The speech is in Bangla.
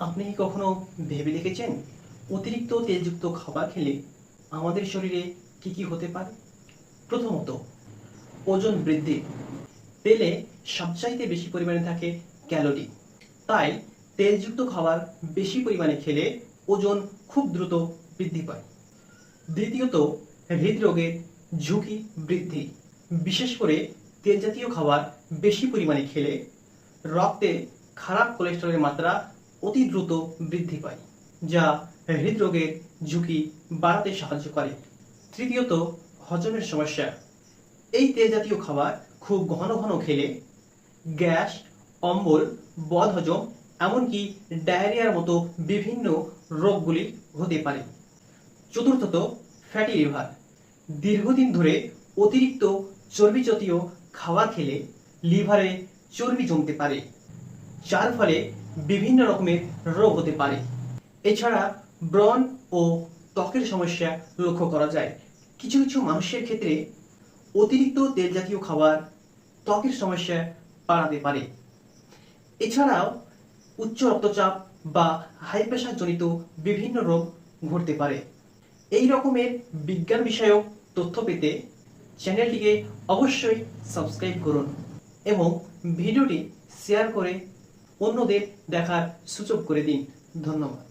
আপনি কি কখনো ভেবে দেখেছেন অতিরিক্ত তেলযুক্ত খাবার খেলে আমাদের শরীরে কি কি হতে পারে? প্রথমত, ওজন বৃদ্ধি। তেলে সবচাইতে বেশি পরিমাণে থাকে ক্যালোরি, তাই তেলযুক্ত খাবার বেশি পরিমাণে খেলে ওজন খুব দ্রুত বৃদ্ধি পায়। দ্বিতীয়ত, হৃদরোগের ঝুঁকি বৃদ্ধি। বিশেষ করে তেল জাতীয় খাবার বেশি পরিমাণে খেলে রক্তে খারাপ কোলেস্টেরলের মাত্রা অতি দ্রুত বৃদ্ধি পায়, যা হৃদরোগের ঝুঁকি বাড়াতে সাহায্য করে। তৃতীয়ত, হজমের সমস্যা। এই তেল জাতীয় খাবার খুব ঘন ঘন খেলে গ্যাস, অম্বল, বদহজম, এমনকি ডায়রিয়ার মতো বিভিন্ন রোগগুলি হতে পারে। চতুর্থত, ফ্যাটি লিভার। দীর্ঘদিন ধরে অতিরিক্ত চর্বি জাতীয় খাবার খেলে লিভারে চর্বি জমতে পারে, যার ফলে বিভিন্ন রকমের রোগ হতে পারে। এছাড়া ব্রণ ও ত্বকের সমস্যা লক্ষ্য করা যায়। কিছু কিছু মানুষের ক্ষেত্রে অতিরিক্ত তেল জাতীয় খাবার ত্বকের সমস্যা বাড়াতে পারে। এছাড়াও উচ্চ রক্তচাপ বা হাই প্রেশার জনিত বিভিন্ন রোগ ঘটতে পারে। এই রকমের বিজ্ঞান বিষয়ক তথ্য পেতে চ্যানেলটিকে অবশ্যই সাবস্ক্রাইব করুন এবং ভিডিওটি শেয়ার করে অন্যদের দেখার সুযোগ করে দিন। ধন্যবাদ।